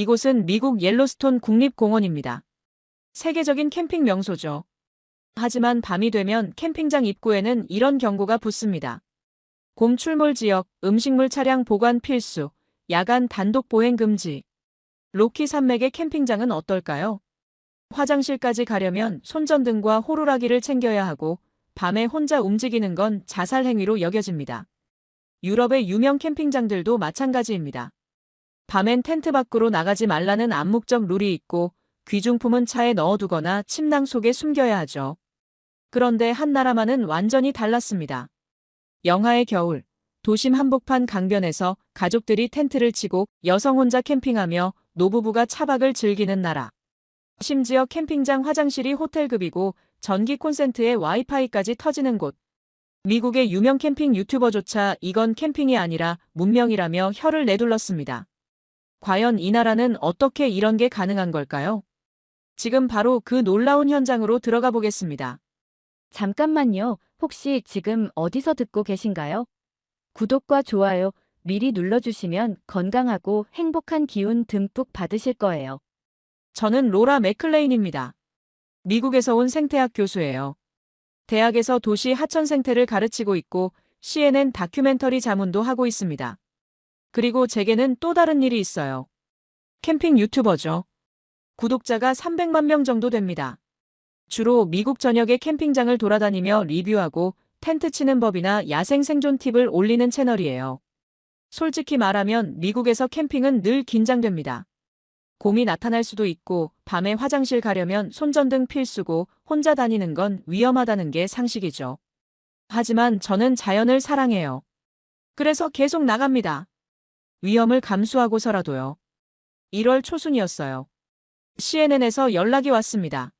이곳은 미국 옐로스톤 국립공원입니다. 세계적인 캠핑 명소죠. 하지만 밤이 되면 캠핑장 입구에는 이런 경고가 붙습니다. 곰 출몰 지역, 음식물 차량 보관 필수, 야간 단독 보행 금지. 로키 산맥의 캠핑장은 어떨까요? 화장실까지 가려면 손전등과 호루라기를 챙겨야 하고 밤에 혼자 움직이는 건 자살 행위로 여겨집니다. 유럽의 유명 캠핑장들도 마찬가지입니다. 밤엔 텐트 밖으로 나가지 말라는 암묵적 룰이 있고 귀중품은 차에 넣어두거나 침낭 속에 숨겨야 하죠. 그런데 한 나라만은 완전히 달랐습니다. 영하의 겨울, 도심 한복판 강변에서 가족들이 텐트를 치고 여성 혼자 캠핑하며 노부부가 차박을 즐기는 나라. 심지어 캠핑장 화장실이 호텔급이고 전기 콘센트에 와이파이까지 터지는 곳. 미국의 유명 캠핑 유튜버조차 이건 캠핑이 아니라 문명이라며 혀를 내둘렀습니다. 과연 이 나라는 어떻게 이런 게 가능한 걸까요? 지금 바로 그 놀라운 현장으로 들어가 보겠습니다. 잠깐만요. 혹시 지금 어디서 듣고 계신가요? 구독과 좋아요 미리 눌러주시면 건강하고 행복한 기운 듬뿍 받으실 거예요. 저는 로라 맥클레인입니다. 미국에서 온 생태학 교수예요. 대학에서 도시 하천 생태를 가르치고 있고 CNN 다큐멘터리 자문도 하고 있습니다. 그리고 제게는 또 다른 일이 있어요. 캠핑 유튜버죠. 구독자가 300만 명 정도 됩니다. 주로 미국 전역의 캠핑장을 돌아다니며 리뷰하고 텐트 치는 법이나 야생 생존 팁을 올리는 채널이에요. 솔직히 말하면 미국에서 캠핑은 늘 긴장됩니다. 곰이 나타날 수도 있고 밤에 화장실 가려면 손전등 필수고 혼자 다니는 건 위험하다는 게 상식이죠. 하지만 저는 자연을 사랑해요. 그래서 계속 나갑니다. 위험을 감수하고서라도요. 1월 초순이었어요. CNN에서 연락이 왔습니다.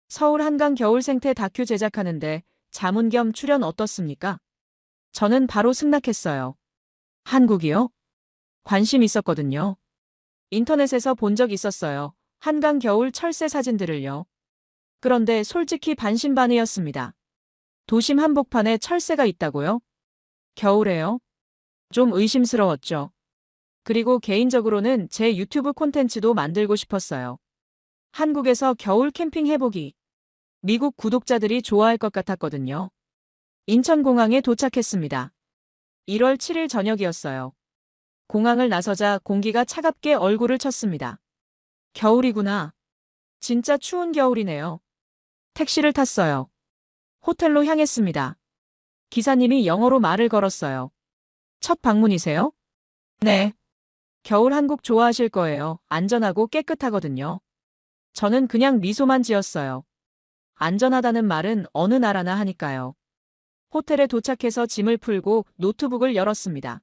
서울 한강 겨울 생태 다큐 제작하는데 자문 겸 출연 어떻습니까? 저는 바로 승낙했어요. 한국이요? 관심 있었거든요. 인터넷에서 본 적 있었어요. 한강 겨울 철새 사진들을요. 그런데 솔직히 반신반의였습니다. 도심 한복판에 철새가 있다고요? 겨울에요? 좀 의심스러웠죠. 그리고 개인적으로는 제 유튜브 콘텐츠도 만들고 싶었어요. 한국에서 겨울 캠핑 해보기. 미국 구독자들이 좋아할 것 같았거든요. 인천공항에 도착했습니다. 1월 7일 저녁이었어요. 공항을 나서자 공기가 차갑게 얼굴을 쳤습니다. 겨울이구나. 진짜 추운 겨울이네요. 택시를 탔어요. 호텔로 향했습니다. 기사님이 영어로 말을 걸었어요. 첫 방문이세요? 네. 겨울 한국 좋아하실 거예요. 안전하고 깨끗하거든요. 저는 그냥 미소만 지었어요. 안전하다는 말은 어느 나라나 하니까요. 호텔에 도착해서 짐을 풀고 노트북을 열었습니다.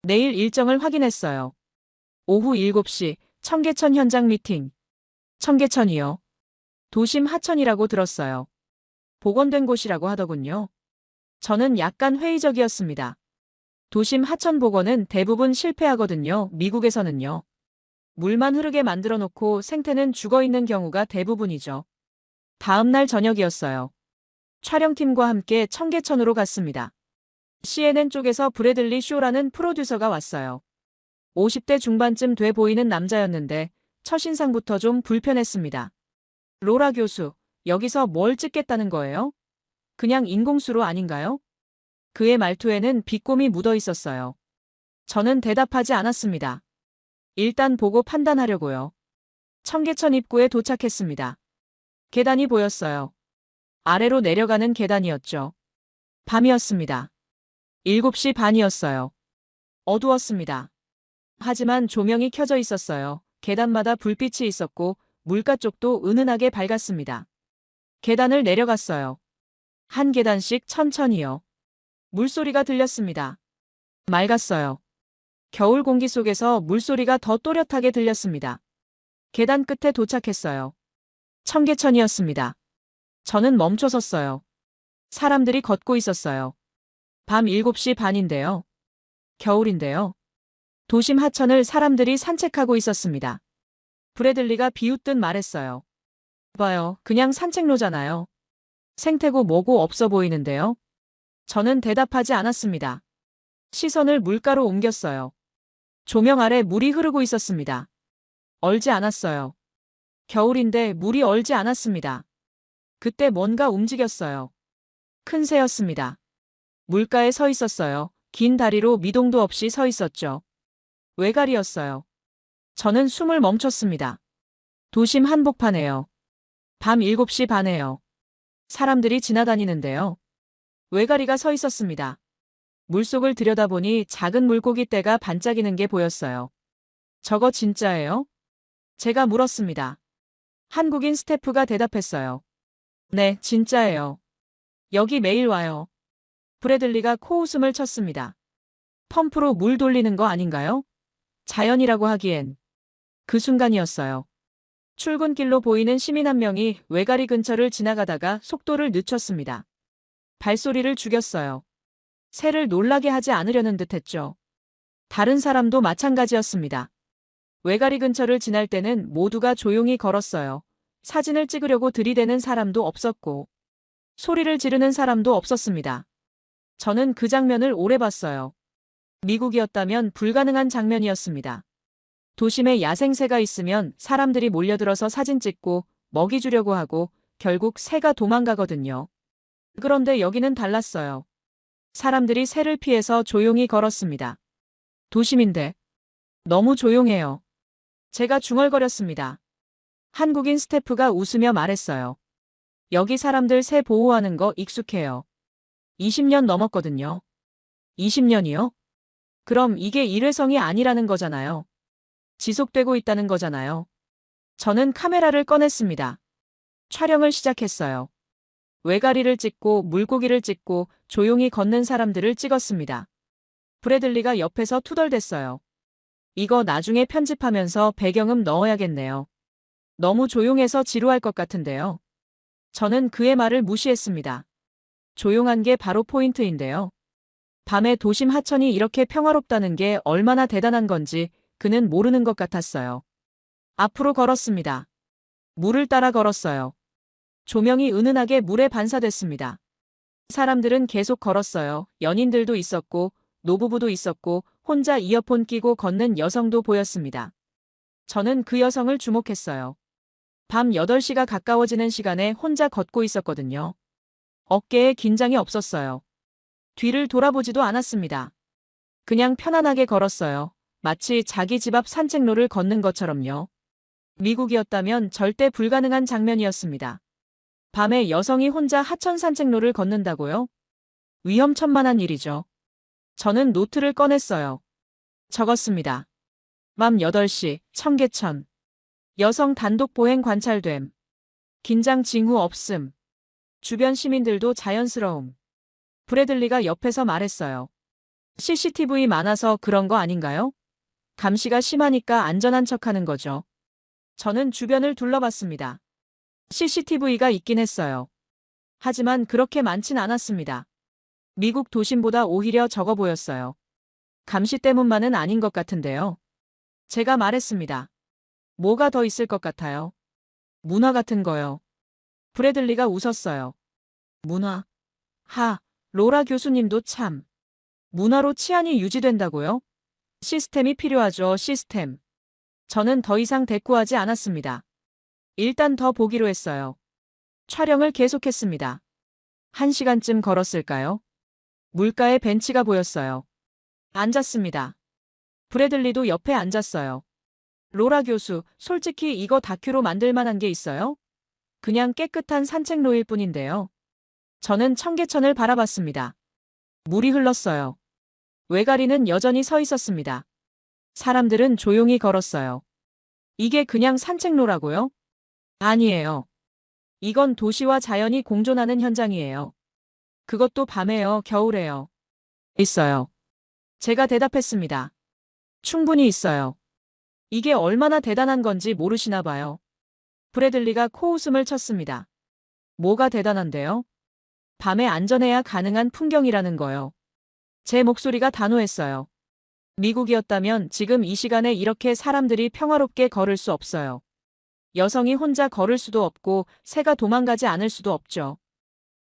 내일 일정을 확인했어요. 오후 7시 청계천 현장 미팅. 청계천이요. 도심 하천이라고 들었어요. 복원된 곳이라고 하더군요. 저는 약간 회의적이었습니다. 도심 하천 복원은 대부분 실패하거든요. 미국에서는요. 물만 흐르게 만들어 놓고 생태는 죽어 있는 경우가 대부분이죠. 다음 날 저녁이었어요. 촬영팀과 함께 청계천으로 갔습니다. CNN 쪽에서 브래들리 쇼라는 프로듀서가 왔어요. 50대 중반쯤 돼 보이는 남자였는데 첫인상부터 좀 불편했습니다. 로라 교수, 여기서 뭘 찍겠다는 거예요? 그냥 인공수로 아닌가요? 그의 말투에는 비꼼이 묻어 있었어요. 저는 대답하지 않았습니다. 일단 보고 판단하려고요. 청계천 입구에 도착했습니다. 계단이 보였어요. 아래로 내려가는 계단이었죠. 밤이었습니다. 7시 반이었어요. 어두웠습니다. 하지만 조명이 켜져 있었어요. 계단마다 불빛이 있었고 물가 쪽도 은은하게 밝았습니다. 계단을 내려갔어요. 한 계단씩 천천히요. 물소리가 들렸습니다. 맑았어요. 겨울 공기 속에서 물소리가 더 또렷하게 들렸습니다. 계단 끝에 도착했어요. 청계천이었습니다. 저는 멈춰섰어요. 사람들이 걷고 있었어요. 밤 7시 반인데요. 겨울인데요. 도심 하천을 사람들이 산책하고 있었습니다. 브래들리가 비웃듯 말했어요. 봐요, 그냥 산책로잖아요. 생태고 뭐고 없어 보이는데요. 저는 대답하지 않았습니다. 시선을 물가로 옮겼어요. 조명 아래 물이 흐르고 있었습니다. 얼지 않았어요. 겨울인데 물이 얼지 않았습니다. 그때 뭔가 움직였어요. 큰 새였습니다. 물가에 서 있었어요. 긴 다리로 미동도 없이 서 있었죠. 외가리였어요. 저는 숨을 멈췄습니다. 도심 한복판에요. 밤 7시 반에요. 사람들이 지나다니는데요. 외가리가 서 있었습니다. 물속을 들여다보니 작은 물고기 떼가 반짝이는 게 보였어요. 저거 진짜예요? 제가 물었습니다. 한국인 스태프가 대답했어요. 네, 진짜예요. 여기 매일 와요. 브래들리가 코웃음을 쳤습니다. 펌프로 물 돌리는 거 아닌가요? 자연이라고 하기엔. 그 순간이었어요. 출근길로 보이는 시민 한 명이 외가리 근처를 지나가다가 속도를 늦췄습니다. 발소리를 죽였어요. 새를 놀라게 하지 않으려는 듯 했죠. 다른 사람도 마찬가지였습니다. 외가리 근처를 지날 때는 모두가 조용히 걸었어요. 사진을 찍으려고 들이대는 사람도 없었고, 소리를 지르는 사람도 없었습니다. 저는 그 장면을 오래 봤어요. 미국이었다면 불가능한 장면이었습니다. 도심에 야생새가 있으면 사람들이 몰려들어서 사진 찍고 먹이 주려고 하고 결국 새가 도망가거든요. 그런데 여기는 달랐어요. 사람들이 새를 피해서 조용히 걸었습니다. 도심인데 너무 조용해요. 제가 중얼거렸습니다. 한국인 스태프가 웃으며 말했어요. 여기 사람들 새 보호하는 거 익숙해요. 20년 넘었거든요. 20년이요? 그럼 이게 일회성이 아니라는 거잖아요. 지속되고 있다는 거잖아요. 저는 카메라를 꺼냈습니다. 촬영을 시작했어요. 외가리를 찍고 물고기를 찍고 조용히 걷는 사람들을 찍었습니다. 브래들리가 옆에서 투덜댔어요. 이거 나중에 편집하면서 배경음 넣어야겠네요. 너무 조용해서 지루할 것 같은데요. 저는 그의 말을 무시했습니다. 조용한 게 바로 포인트인데요. 밤에 도심 하천이 이렇게 평화롭다는 게 얼마나 대단한 건지 그는 모르는 것 같았어요. 앞으로 걸었습니다. 물을 따라 걸었어요. 조명이 은은하게 물에 반사됐습니다. 사람들은 계속 걸었어요. 연인들도 있었고, 노부부도 있었고, 혼자 이어폰 끼고 걷는 여성도 보였습니다. 저는 그 여성을 주목했어요. 밤 8시가 가까워지는 시간에 혼자 걷고 있었거든요. 어깨에 긴장이 없었어요. 뒤를 돌아보지도 않았습니다. 그냥 편안하게 걸었어요. 마치 자기 집 앞 산책로를 걷는 것처럼요. 미국이었다면 절대 불가능한 장면이었습니다. 밤에 여성이 혼자 하천 산책로를 걷는다고요? 위험천만한 일이죠. 저는 노트를 꺼냈어요. 적었습니다. 밤 8시, 청계천. 여성 단독 보행 관찰됨. 긴장 징후 없음. 주변 시민들도 자연스러움. 브래들리가 옆에서 말했어요. CCTV 많아서 그런 거 아닌가요? 감시가 심하니까 안전한 척하는 거죠. 저는 주변을 둘러봤습니다. CCTV가 있긴 했어요. 하지만 그렇게 많진 않았습니다. 미국 도심보다 오히려 적어 보였어요. 감시 때문만은 아닌 것 같은데요. 제가 말했습니다. 뭐가 더 있을 것 같아요? 문화 같은 거요. 브래들리가 웃었어요. 문화. 로라 교수님도 참. 문화로 치안이 유지된다고요? 시스템이 필요하죠, 시스템. 저는 더 이상 대꾸하지 않았습니다. 일단 더 보기로 했어요. 촬영을 계속했습니다. 1시간쯤 걸었을까요? 물가에 벤치가 보였어요. 앉았습니다. 브래들리도 옆에 앉았어요. 로라 교수, 솔직히 이거 다큐로 만들 만한 게 있어요? 그냥 깨끗한 산책로일 뿐인데요. 저는 청계천을 바라봤습니다. 물이 흘렀어요. 외가리는 여전히 서 있었습니다. 사람들은 조용히 걸었어요. 이게 그냥 산책로라고요? 아니에요. 이건 도시와 자연이 공존하는 현장이에요. 그것도 밤에요, 겨울에요. 있어요. 제가 대답했습니다. 충분히 있어요. 이게 얼마나 대단한 건지 모르시나 봐요. 브래들리가 코웃음을 쳤습니다. 뭐가 대단한데요? 밤에 안전해야 가능한 풍경이라는 거요. 제 목소리가 단호했어요. 미국이었다면 지금 이 시간에 이렇게 사람들이 평화롭게 걸을 수 없어요. 여성이 혼자 걸을 수도 없고 새가 도망가지 않을 수도 없죠.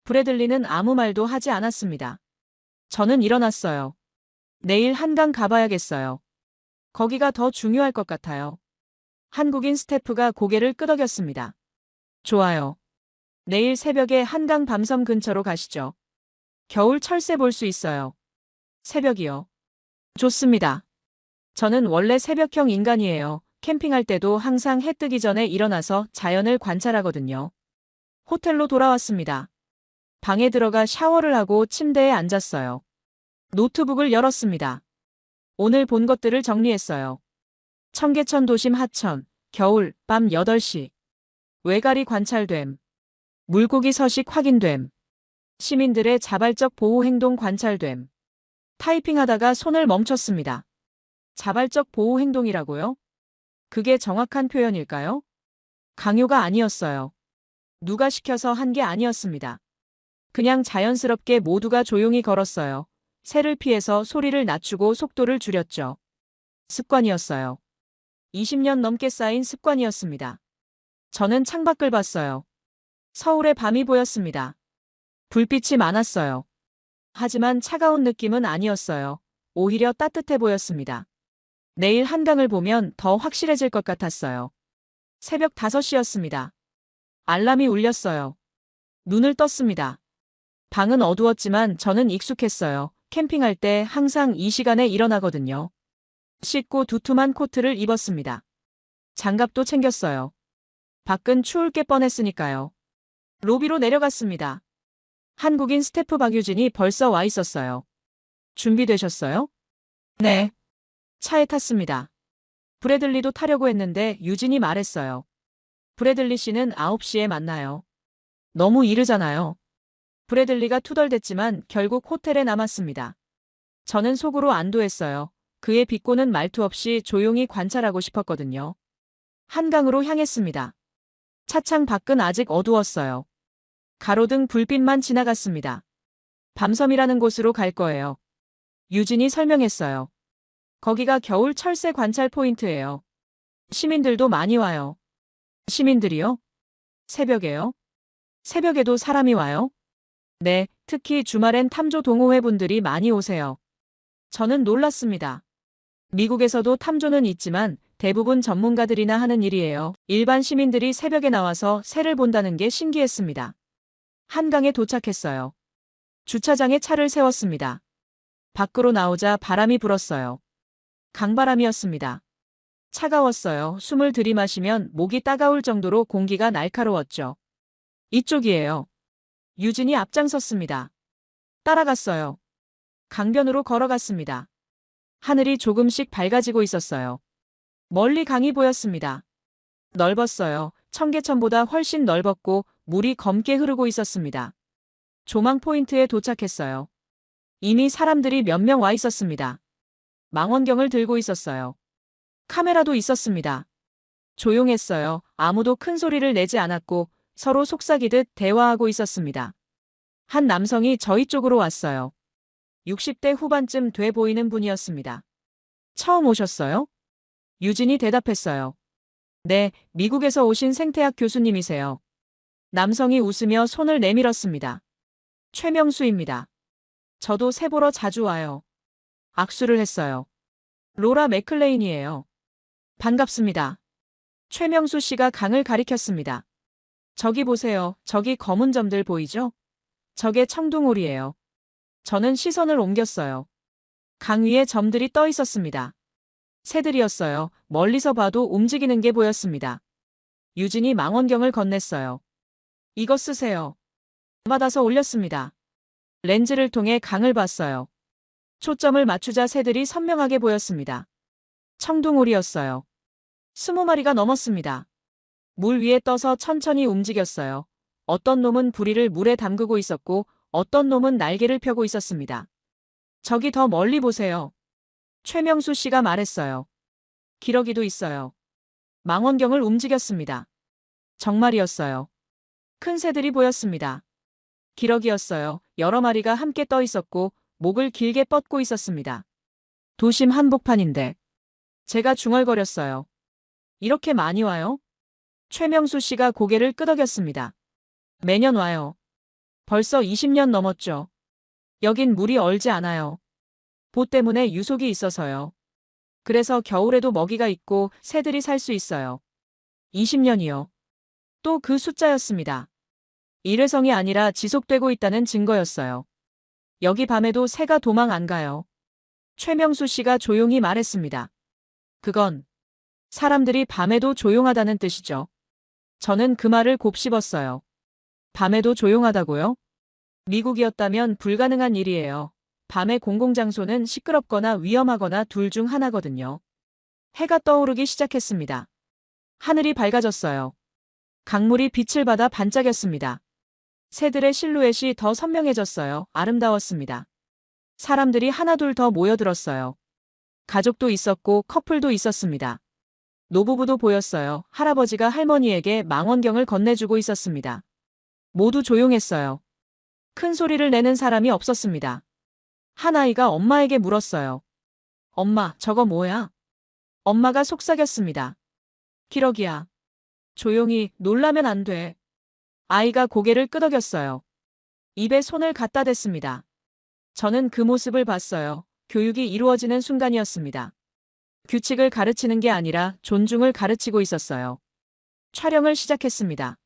브래들리는 아무 말도 하지 않았습니다. 저는 일어났어요. 내일 한강 가봐야겠어요. 거기가 더 중요할 것 같아요. 한국인 스태프가 고개를 끄덕였습니다. 좋아요. 내일 새벽에 한강 밤섬 근처로 가시죠. 겨울 철새 볼 수 있어요. 새벽이요. 좋습니다. 저는 원래 새벽형 인간이에요. 캠핑할 때도 항상 해 뜨기 전에 일어나서 자연을 관찰하거든요. 호텔로 돌아왔습니다. 방에 들어가 샤워를 하고 침대에 앉았어요. 노트북을 열었습니다. 오늘 본 것들을 정리했어요. 청계천 도심 하천, 겨울, 밤 8시. 외가리 관찰됨. 물고기 서식 확인됨. 시민들의 자발적 보호 행동 관찰됨. 타이핑하다가 손을 멈췄습니다. 자발적 보호 행동이라고요? 그게 정확한 표현일까요? 강요가 아니었어요. 누가 시켜서 한 게 아니었습니다. 그냥 자연스럽게 모두가 조용히 걸었어요. 새를 피해서 소리를 낮추고 속도를 줄였죠. 습관이었어요. 20년 넘게 쌓인 습관이었습니다. 저는 창밖을 봤어요. 서울의 밤이 보였습니다. 불빛이 많았어요. 하지만 차가운 느낌은 아니었어요. 오히려 따뜻해 보였습니다. 내일 한강을 보면 더 확실해질 것 같았어요. 새벽 5시였습니다. 알람이 울렸어요. 눈을 떴습니다. 방은 어두웠지만 저는 익숙했어요. 캠핑할 때 항상 이 시간에 일어나거든요. 씻고 두툼한 코트를 입었습니다. 장갑도 챙겼어요. 밖은 추울 게 뻔했으니까요. 로비로 내려갔습니다. 한국인 스태프 박유진이 벌써 와 있었어요. 준비되셨어요? 네. 차에 탔습니다. 브래들리도 타려고 했는데 유진이 말했어요. 브래들리 씨는 9시에 만나요. 너무 이르잖아요. 브래들리가 투덜댔지만 결국 호텔에 남았습니다. 저는 속으로 안도했어요. 그의 비꼬는 말투 없이 조용히 관찰하고 싶었거든요. 한강으로 향했습니다. 차창 밖은 아직 어두웠어요. 가로등 불빛만 지나갔습니다. 밤섬이라는 곳으로 갈 거예요. 유진이 설명했어요. 거기가 겨울 철새 관찰 포인트예요. 시민들도 많이 와요. 시민들이요? 새벽에요? 새벽에도 사람이 와요? 네, 특히 주말엔 탐조 동호회 분들이 많이 오세요. 저는 놀랐습니다. 미국에서도 탐조는 있지만 대부분 전문가들이나 하는 일이에요. 일반 시민들이 새벽에 나와서 새를 본다는 게 신기했습니다. 한강에 도착했어요. 주차장에 차를 세웠습니다. 밖으로 나오자 바람이 불었어요. 강바람이었습니다. 차가웠어요. 숨을 들이마시면 목이 따가울 정도로 공기가 날카로웠죠. 이쪽이에요. 유진이 앞장섰습니다. 따라갔어요. 강변으로 걸어갔습니다. 하늘이 조금씩 밝아지고 있었어요. 멀리 강이 보였습니다. 넓었어요. 청계천보다 훨씬 넓었고 물이 검게 흐르고 있었습니다. 조망 포인트에 도착했어요. 이미 사람들이 몇 명 와 있었습니다. 망원경을 들고 있었어요. 카메라도 있었습니다. 조용했어요. 아무도 큰 소리를 내지 않았고 서로 속삭이듯 대화하고 있었습니다. 한 남성이 저희 쪽으로 왔어요. 60대 후반쯤 돼 보이는 분이었습니다. 처음 오셨어요? 유진이 대답했어요. 네, 미국에서 오신 생태학 교수님이세요. 남성이 웃으며 손을 내밀었습니다. 최명수입니다. 저도 새 보러 자주 와요. 악수를 했어요. 로라 맥클레인이에요. 반갑습니다. 최명수 씨가 강을 가리켰습니다. 저기 보세요. 저기 검은 점들 보이죠? 저게 청둥오리예요. 저는 시선을 옮겼어요. 강 위에 점들이 떠 있었습니다. 새들이었어요. 멀리서 봐도 움직이는 게 보였습니다. 유진이 망원경을 건넸어요. 이거 쓰세요. 받아서 올렸습니다. 렌즈를 통해 강을 봤어요. 초점을 맞추자 새들이 선명하게 보였습니다. 청둥오리였어요. 20마리가 넘었습니다. 물 위에 떠서 천천히 움직였어요. 어떤 놈은 부리를 물에 담그고 있었고 어떤 놈은 날개를 펴고 있었습니다. 저기 더 멀리 보세요. 최명수 씨가 말했어요. 기러기도 있어요. 망원경을 움직였습니다. 정말이었어요. 큰 새들이 보였습니다. 기러기였어요. 여러 마리가 함께 떠 있었고 목을 길게 뻗고 있었습니다. 도심 한복판인데. 제가 중얼거렸어요. 이렇게 많이 와요? 최명수 씨가 고개를 끄덕였습니다. 매년 와요. 벌써 20년 넘었죠. 여긴 물이 얼지 않아요. 보 때문에 유속이 있어서요. 그래서 겨울에도 먹이가 있고 새들이 살 수 있어요. 20년이요. 또 그 숫자였습니다. 일회성이 아니라 지속되고 있다는 증거였어요. 여기 밤에도 새가 도망 안 가요. 최명수 씨가 조용히 말했습니다. 그건 사람들이 밤에도 조용하다는 뜻이죠. 저는 그 말을 곱씹었어요. 밤에도 조용하다고요? 미국이었다면 불가능한 일이에요. 밤의 공공장소는 시끄럽거나 위험하거나 둘 중 하나거든요. 해가 떠오르기 시작했습니다. 하늘이 밝아졌어요. 강물이 빛을 받아 반짝였습니다. 새들의 실루엣이 더 선명해졌어요. 아름다웠습니다. 사람들이 하나둘 더 모여들었어요. 가족도 있었고 커플도 있었습니다. 노부부도 보였어요. 할아버지가 할머니에게 망원경을 건네주고 있었습니다. 모두 조용했어요. 큰 소리를 내는 사람이 없었습니다. 한 아이가 엄마에게 물었어요. 엄마, 저거 뭐야? 엄마가 속삭였습니다. 기러기야. 조용히, 놀라면 안 돼. 아이가 고개를 끄덕였어요. 입에 손을 갖다 댔습니다. 저는 그 모습을 봤어요. 교육이 이루어지는 순간이었습니다. 규칙을 가르치는 게 아니라 존중을 가르치고 있었어요. 촬영을 시작했습니다.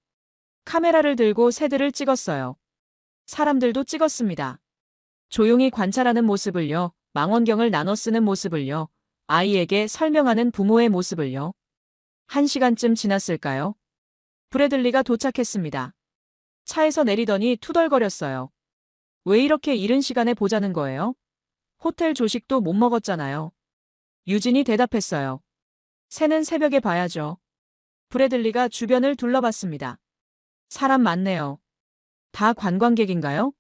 카메라를 들고 새들을 찍었어요. 사람들도 찍었습니다. 조용히 관찰하는 모습을요, 망원경을 나눠 쓰는 모습을요, 아이에게 설명하는 부모의 모습을요. 1시간쯤 지났을까요? 브래들리가 도착했습니다. 차에서 내리더니 투덜거렸어요. 왜 이렇게 이른 시간에 보자는 거예요? 호텔 조식도 못 먹었잖아요. 유진이 대답했어요. 새는 새벽에 봐야죠. 브래들리가 주변을 둘러봤습니다. 사람 많네요. 다 관광객인가요?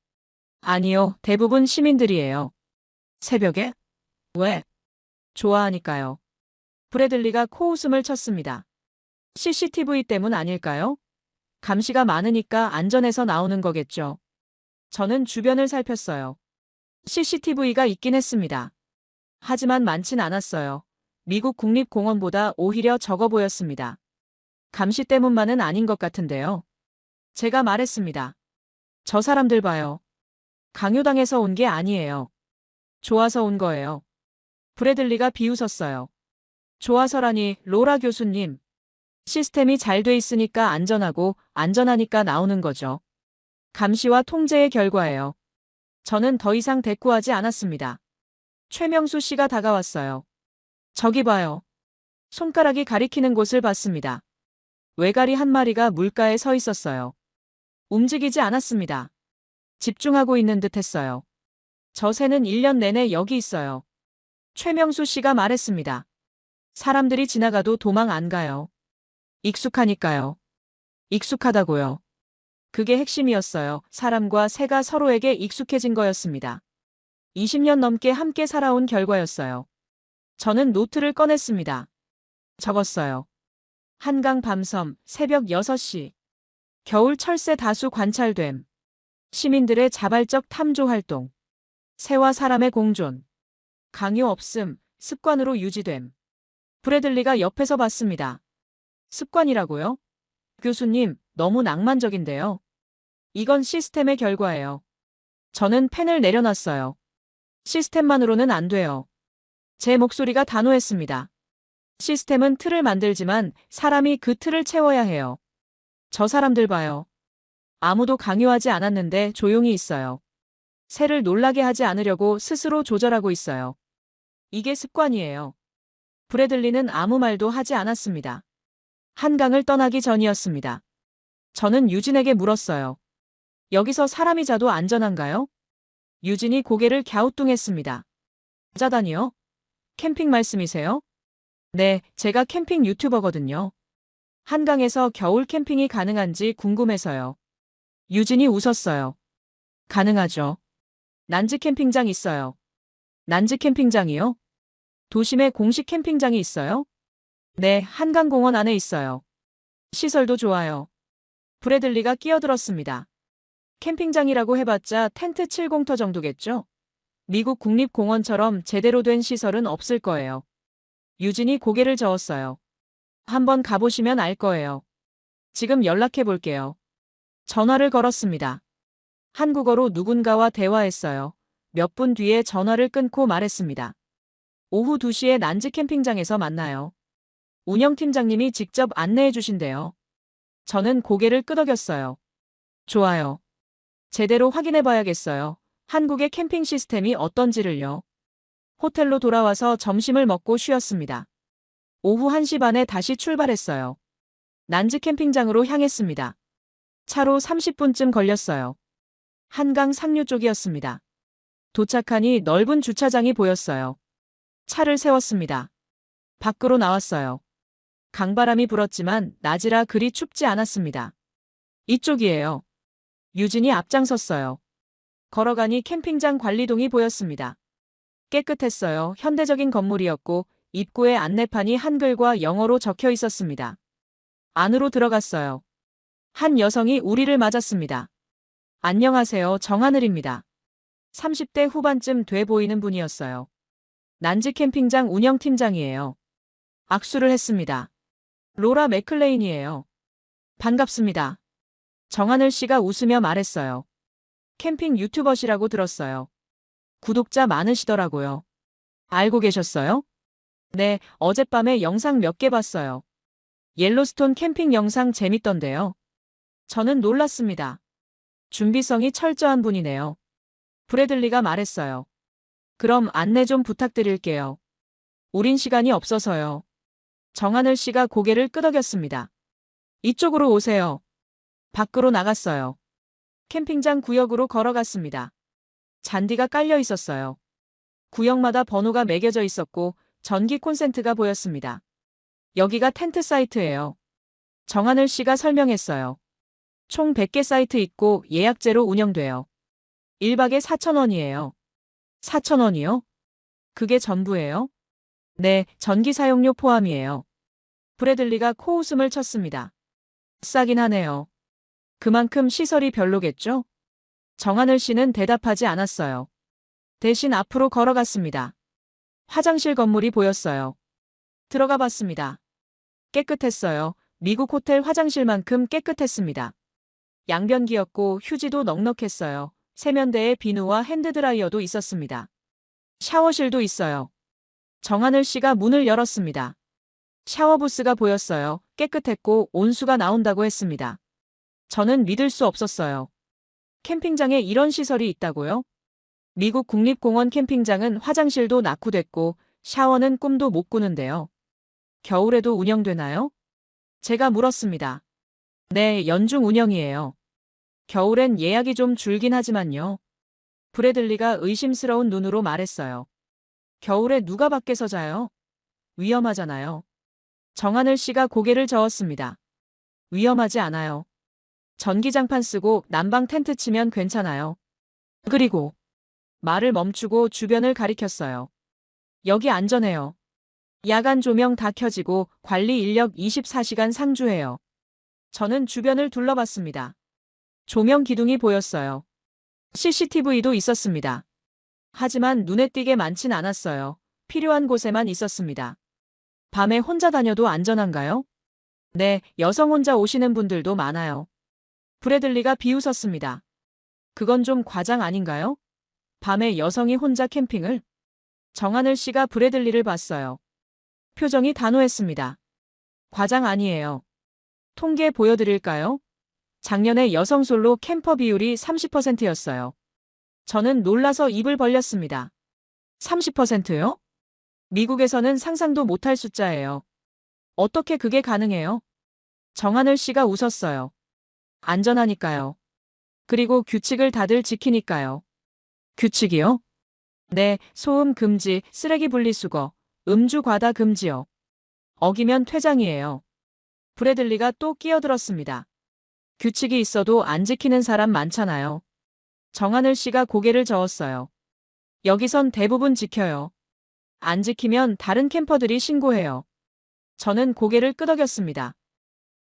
아니요, 대부분 시민들이에요. 새벽에? 왜? 좋아하니까요. 브래들리가 코웃음을 쳤습니다. CCTV 때문 아닐까요? 감시가 많으니까 안전해서 나오는 거겠죠. 저는 주변을 살폈어요. CCTV가 있긴 했습니다. 하지만 많진 않았어요. 미국 국립공원보다 오히려 적어 보였습니다. 감시 때문만은 아닌 것 같은데요. 제가 말했습니다. 저 사람들 봐요. 강요당해서 온 게 아니에요. 좋아서 온 거예요. 브래들리가 비웃었어요. 좋아서라니, 로라 교수님. 시스템이 잘 돼 있으니까 안전하고 안전하니까 나오는 거죠. 감시와 통제의 결과예요. 저는 더 이상 대꾸하지 않았습니다. 최명수 씨가 다가왔어요. 저기 봐요. 손가락이 가리키는 곳을 봤습니다. 외가리 한 마리가 물가에 서 있었어요. 움직이지 않았습니다. 집중하고 있는 듯 했어요. 저 새는 1년 내내 여기 있어요. 최명수 씨가 말했습니다. 사람들이 지나가도 도망 안 가요. 익숙하니까요. 익숙하다고요. 그게 핵심이었어요. 사람과 새가 서로에게 익숙해진 거였습니다. 20년 넘게 함께 살아온 결과였어요. 저는 노트를 꺼냈습니다. 적었어요. 한강 밤섬, 새벽 6시. 겨울 철새 다수 관찰됨. 시민들의 자발적 탐조 활동. 새와 사람의 공존. 강요 없음, 습관으로 유지됨. 브래들리가 옆에서 봤습니다. 습관이라고요? 교수님, 너무 낭만적인데요. 이건 시스템의 결과예요. 저는 펜을 내려놨어요. 시스템만으로는 안 돼요. 제 목소리가 단호했습니다. 시스템은 틀을 만들지만 사람이 그 틀을 채워야 해요. 저 사람들 봐요. 아무도 강요하지 않았는데 조용히 있어요. 새를 놀라게 하지 않으려고 스스로 조절하고 있어요. 이게 습관이에요. 브래들리는 아무 말도 하지 않았습니다. 한강을 떠나기 전이었습니다. 저는 유진에게 물었어요. 여기서 사람이 자도 안전한가요? 유진이 고개를 갸우뚱했습니다. 자다니요? 캠핑 말씀이세요? 네, 제가 캠핑 유튜버거든요. 한강에서 겨울 캠핑이 가능한지 궁금해서요. 유진이 웃었어요. 가능하죠. 난지 캠핑장 있어요. 난지 캠핑장이요? 도심에 공식 캠핑장이 있어요? 네, 한강공원 안에 있어요. 시설도 좋아요. 브래들리가 끼어들었습니다. 캠핑장이라고 해봤자 텐트 7공터 정도겠죠? 미국 국립공원처럼 제대로 된 시설은 없을 거예요. 유진이 고개를 저었어요. 한번 가보시면 알 거예요. 지금 연락해 볼게요. 전화를 걸었습니다. 한국어로 누군가와 대화했어요. 몇 분 뒤에 전화를 끊고 말했습니다. 오후 2시에 난지 캠핑장에서 만나요. 운영팀장님이 직접 안내해 주신대요. 저는 고개를 끄덕였어요. 좋아요. 제대로 확인해 봐야겠어요. 한국의 캠핑 시스템이 어떤지를요. 호텔로 돌아와서 점심을 먹고 쉬었습니다. 오후 1시 반에 다시 출발했어요. 난지 캠핑장으로 향했습니다. 차로 30분쯤 걸렸어요. 한강 상류 쪽이었습니다. 도착하니 넓은 주차장이 보였어요. 차를 세웠습니다. 밖으로 나왔어요. 강바람이 불었지만 낮이라 그리 춥지 않았습니다. 이쪽이에요. 유진이 앞장섰어요. 걸어가니 캠핑장 관리동이 보였습니다. 깨끗했어요. 현대적인 건물이었고 입구에 안내판이 한글과 영어로 적혀 있었습니다. 안으로 들어갔어요. 한 여성이 우리를 맞았습니다. 안녕하세요. 정하늘입니다. 30대 후반쯤 돼 보이는 분이었어요. 난지 캠핑장 운영팀장이에요. 악수를 했습니다. 로라 맥클레인이에요. 반갑습니다. 정하늘 씨가 웃으며 말했어요. 캠핑 유튜버시라고 들었어요. 구독자 많으시더라고요. 알고 계셨어요? 네, 어젯밤에 영상 몇 개 봤어요. 옐로스톤 캠핑 영상 재밌던데요. 저는 놀랐습니다. 준비성이 철저한 분이네요. 브래들리가 말했어요. 그럼 안내 좀 부탁드릴게요. 우린 시간이 없어서요. 정하늘 씨가 고개를 끄덕였습니다. 이쪽으로 오세요. 밖으로 나갔어요. 캠핑장 구역으로 걸어갔습니다. 잔디가 깔려 있었어요. 구역마다 번호가 매겨져 있었고 전기 콘센트가 보였습니다. 여기가 텐트 사이트예요. 정하늘 씨가 설명했어요. 총 100개 사이트 있고 예약제로 운영돼요. 1박에 4,000원이에요. 4,000원이요? 그게 전부예요? 네, 전기 사용료 포함이에요. 브래들리가 코웃음을 쳤습니다. 싸긴 하네요. 그만큼 시설이 별로겠죠? 정하늘 씨는 대답하지 않았어요. 대신 앞으로 걸어갔습니다. 화장실 건물이 보였어요. 들어가 봤습니다. 깨끗했어요. 미국 호텔 화장실만큼 깨끗했습니다. 양변기였고 휴지도 넉넉했어요. 세면대에 비누와 핸드드라이어도 있었습니다. 샤워실도 있어요. 정하늘 씨가 문을 열었습니다. 샤워부스가 보였어요. 깨끗했고 온수가 나온다고 했습니다. 저는 믿을 수 없었어요. 캠핑장에 이런 시설이 있다고요? 미국 국립공원 캠핑장은 화장실도 낙후됐고 샤워는 꿈도 못 꾸는데요. 겨울에도 운영되나요? 제가 물었습니다. 네, 연중 운영이에요. 겨울엔 예약이 좀 줄긴 하지만요. 브래들리가 의심스러운 눈으로 말했어요. 겨울에 누가 밖에서 자요? 위험하잖아요. 정하늘 씨가 고개를 저었습니다. 위험하지 않아요. 전기장판 쓰고 난방 텐트 치면 괜찮아요. 그리고 말을 멈추고 주변을 가리켰어요. 여기 안전해요. 야간 조명 다 켜지고 관리 인력 24시간 상주해요. 저는 주변을 둘러봤습니다. 조명 기둥이 보였어요. CCTV도 있었습니다. 하지만 눈에 띄게 많진 않았어요. 필요한 곳에만 있었습니다. 밤에 혼자 다녀도 안전한가요? 네, 여성 혼자 오시는 분들도 많아요. 브래들리가 비웃었습니다. 그건 좀 과장 아닌가요? 밤에 여성이 혼자 캠핑을? 정하늘 씨가 브래들리를 봤어요. 표정이 단호했습니다. 과장 아니에요. 통계 보여드릴까요? 작년에 여성 솔로 캠퍼 비율이 30%였어요. 저는 놀라서 입을 벌렸습니다. 30%요? 미국에서는 상상도 못할 숫자예요. 어떻게 그게 가능해요? 정하늘 씨가 웃었어요. 안전하니까요. 그리고 규칙을 다들 지키니까요. 규칙이요? 네, 소음 금지, 쓰레기 분리수거, 음주 과다 금지요. 어기면 퇴장이에요. 브래들리가 또 끼어들었습니다. 규칙이 있어도 안 지키는 사람 많잖아요. 정하늘 씨가 고개를 저었어요. 여기선 대부분 지켜요. 안 지키면 다른 캠퍼들이 신고해요. 저는 고개를 끄덕였습니다.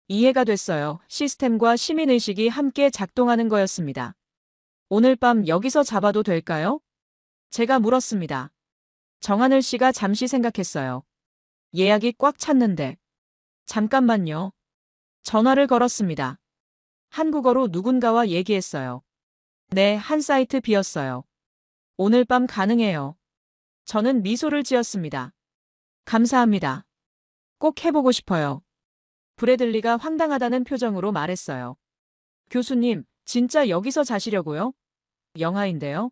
이해가 됐어요. 시스템과 시민의식이 함께 작동하는 거였습니다. 오늘 밤 여기서 잡아도 될까요? 제가 물었습니다. 정하늘 씨가 잠시 생각했어요. 예약이 꽉 찼는데. 잠깐만요. 전화를 걸었습니다. 한국어로 누군가와 얘기했어요. 네, 한 사이트 비었어요. 오늘 밤 가능해요. 저는 미소를 지었습니다. 감사합니다. 꼭 해보고 싶어요. 브래들리가 황당하다는 표정으로 말했어요. 교수님, 진짜 여기서 자시려고요? 영하인데요?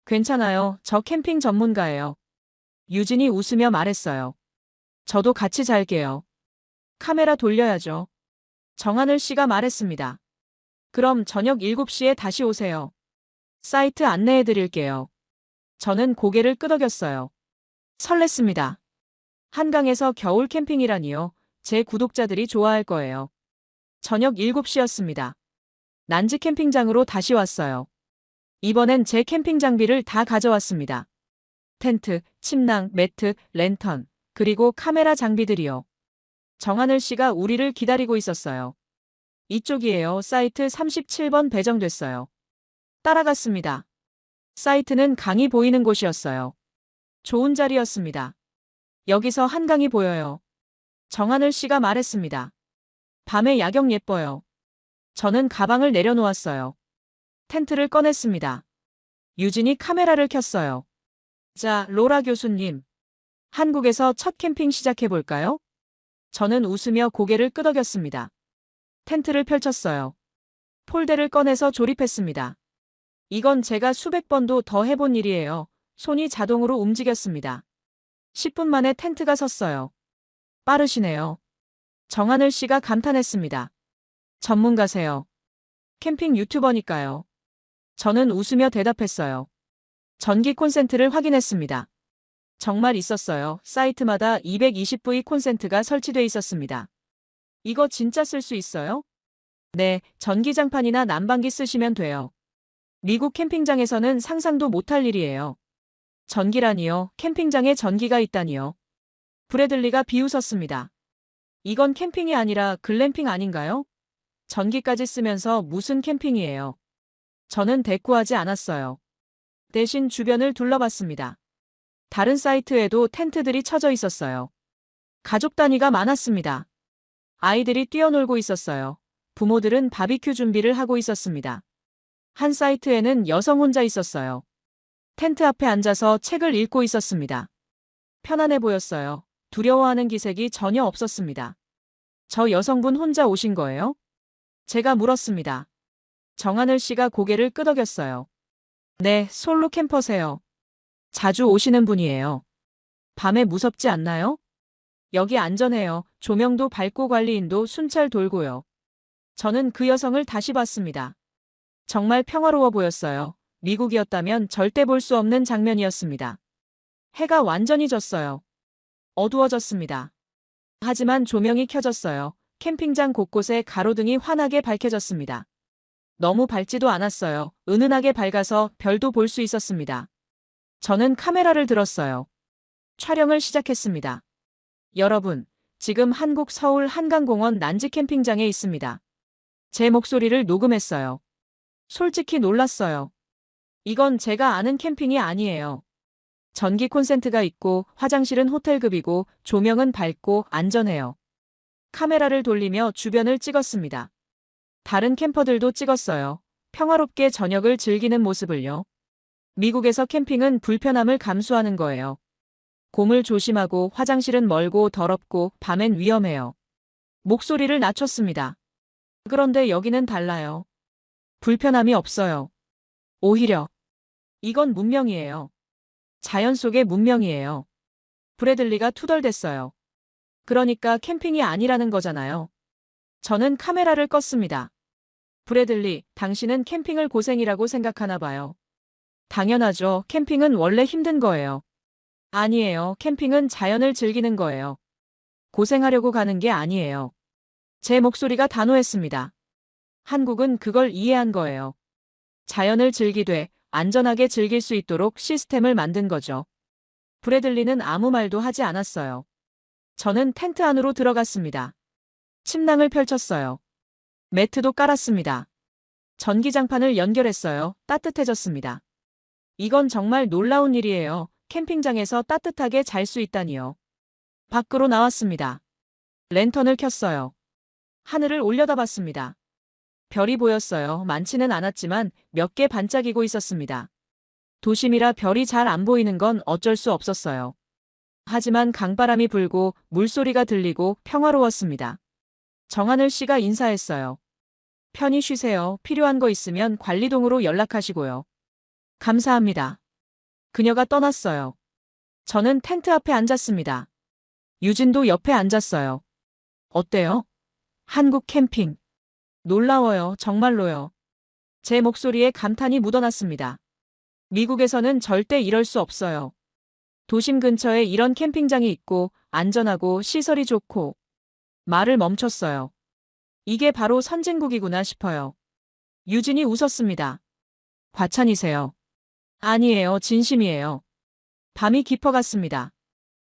괜찮아요. 저 캠핑 전문가예요. 유진이 웃으며 말했어요. 저도 같이 잘게요. 카메라 돌려야죠. 정하늘 씨가 말했습니다. 그럼 저녁 7시에 다시 오세요. 사이트 안내해 드릴게요. 저는 고개를 끄덕였어요. 설렜습니다. 한강에서 겨울 캠핑이라니요. 제 구독자들이 좋아할 거예요. 저녁 7시였습니다. 난지 캠핑장으로 다시 왔어요. 이번엔 제 캠핑 장비를 다 가져왔습니다. 텐트, 침낭, 매트, 랜턴, 그리고 카메라 장비들이요. 정하늘 씨가 우리를 기다리고 있었어요. 이쪽이에요. 사이트 37번 배정됐어요. 따라갔습니다. 사이트는 강이 보이는 곳이었어요. 좋은 자리였습니다. 여기서 한강이 보여요. 정하늘 씨가 말했습니다. 밤에 야경 예뻐요. 저는 가방을 내려놓았어요. 텐트를 꺼냈습니다. 유진이 카메라를 켰어요. 자, 로라 교수님. 한국에서 첫 캠핑 시작해볼까요? 저는 웃으며 고개를 끄덕였습니다. 텐트를 펼쳤어요. 폴대를 꺼내서 조립했습니다. 이건 제가 수백 번도 더 해본 일이에요. 손이 자동으로 움직였습니다. 10분 만에 텐트가 섰어요. 빠르시네요. 정하늘 씨가 감탄했습니다. 전문가세요. 캠핑 유튜버니까요. 저는 웃으며 대답했어요. 전기 콘센트를 확인했습니다. 정말 있었어요. 사이트마다 220V 콘센트가 설치돼 있었습니다. 이거 진짜 쓸 수 있어요? 네, 전기장판이나 난방기 쓰시면 돼요. 미국 캠핑장에서는 상상도 못할 일이에요. 전기라니요? 캠핑장에 전기가 있다니요? 브래들리가 비웃었습니다. 이건 캠핑이 아니라 글램핑 아닌가요? 전기까지 쓰면서 무슨 캠핑이에요? 저는 대꾸하지 않았어요. 대신 주변을 둘러봤습니다. 다른 사이트에도 텐트들이 쳐져 있었어요. 가족 단위가 많았습니다. 아이들이 뛰어놀고 있었어요. 부모들은 바비큐 준비를 하고 있었습니다. 한 사이트에는 여성 혼자 있었어요. 텐트 앞에 앉아서 책을 읽고 있었습니다. 편안해 보였어요. 두려워하는 기색이 전혀 없었습니다. 저 여성분 혼자 오신 거예요? 제가 물었습니다. 정하늘 씨가 고개를 끄덕였어요. 네, 솔로 캠퍼세요. 자주 오시는 분이에요. 밤에 무섭지 않나요? 여기 안전해요. 조명도 밝고 관리인도 순찰 돌고요. 저는 그 여성을 다시 봤습니다. 정말 평화로워 보였어요. 미국이었다면 절대 볼 수 없는 장면이었습니다. 해가 완전히 졌어요. 어두워졌습니다. 하지만 조명이 켜졌어요. 캠핑장 곳곳에 가로등이 환하게 밝혀졌습니다. 너무 밝지도 않았어요. 은은하게 밝아서 별도 볼 수 있었습니다. 저는 카메라를 들었어요. 촬영을 시작했습니다. 여러분, 지금 한국 서울 한강공원 난지 캠핑장에 있습니다. 제 목소리를 녹음했어요. 솔직히 놀랐어요. 이건 제가 아는 캠핑이 아니에요. 전기 콘센트가 있고 화장실은 호텔급이고 조명은 밝고 안전해요. 카메라를 돌리며 주변을 찍었습니다. 다른 캠퍼들도 찍었어요. 평화롭게 저녁을 즐기는 모습을요. 미국에서 캠핑은 불편함을 감수하는 거예요. 곰을 조심하고 화장실은 멀고 더럽고 밤엔 위험해요. 목소리를 낮췄습니다. 그런데 여기는 달라요. 불편함이 없어요. 오히려 이건 문명이에요. 자연 속의 문명이에요. 브래들리가 투덜댔어요. 그러니까 캠핑이 아니라는 거잖아요. 저는 카메라를 껐습니다. 브래들리, 당신은 캠핑을 고생이라고 생각하나 봐요. 당연하죠. 캠핑은 원래 힘든 거예요. 아니에요. 캠핑은 자연을 즐기는 거예요. 고생하려고 가는 게 아니에요. 제 목소리가 단호했습니다. 한국은 그걸 이해한 거예요. 자연을 즐기되 안전하게 즐길 수 있도록 시스템을 만든 거죠. 브래들리는 아무 말도 하지 않았어요. 저는 텐트 안으로 들어갔습니다. 침낭을 펼쳤어요. 매트도 깔았습니다. 전기장판을 연결했어요. 따뜻해졌습니다. 이건 정말 놀라운 일이에요. 캠핑장에서 따뜻하게 잘 수 있다니요. 밖으로 나왔습니다. 랜턴을 켰어요. 하늘을 올려다봤습니다. 별이 보였어요. 많지는 않았지만 몇 개 반짝이고 있었습니다. 도심이라 별이 잘 안 보이는 건 어쩔 수 없었어요. 하지만 강바람이 불고 물소리가 들리고 평화로웠습니다. 정하늘 씨가 인사했어요. 편히 쉬세요. 필요한 거 있으면 관리동으로 연락하시고요. 감사합니다. 그녀가 떠났어요. 저는 텐트 앞에 앉았습니다. 유진도 옆에 앉았어요. 어때요? 한국 캠핑. 놀라워요. 정말로요. 제 목소리에 감탄이 묻어났습니다. 미국에서는 절대 이럴 수 없어요. 도심 근처에 이런 캠핑장이 있고 안전하고 시설이 좋고. 말을 멈췄어요. 이게 바로 선진국이구나 싶어요. 유진이 웃었습니다. 과찬이세요. 아니에요. 진심이에요. 밤이 깊어갔습니다.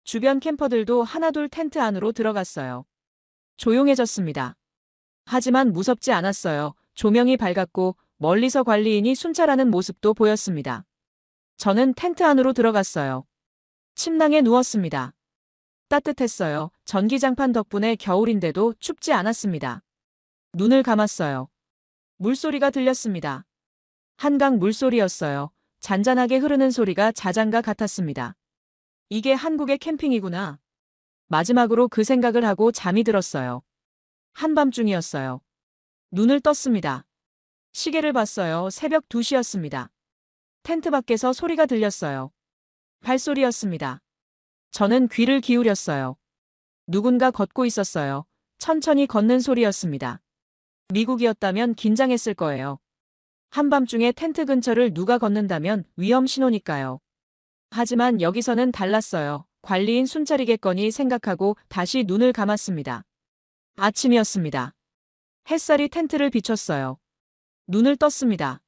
주변 캠퍼들도 하나둘 텐트 안으로 들어갔어요. 조용해졌습니다. 하지만 무섭지 않았어요. 조명이 밝았고 멀리서 관리인이 순찰하는 모습도 보였습니다. 저는 텐트 안으로 들어갔어요. 침낭에 누웠습니다. 따뜻했어요. 전기장판 덕분에 겨울인데도 춥지 않았습니다. 눈을 감았어요. 물소리가 들렸습니다. 한강 물소리였어요. 잔잔하게 흐르는 소리가 자장가 같았습니다. 이게 한국의 캠핑이구나. 마지막으로 그 생각을 하고 잠이 들었어요. 한밤중이었어요. 눈을 떴습니다. 시계를 봤어요. 새벽 2시였습니다. 텐트 밖에서 소리가 들렸어요. 발소리였습니다. 저는 귀를 기울였어요. 누군가 걷고 있었어요. 천천히 걷는 소리였습니다. 미국이었다면 긴장했을 거예요. 한밤중에 텐트 근처를 누가 걷는다면 위험 신호니까요. 하지만 여기서는 달랐어요. 관리인 순찰이겠거니 생각하고 다시 눈을 감았습니다. 아침이었습니다. 햇살이 텐트를 비췄어요. 눈을 떴습니다.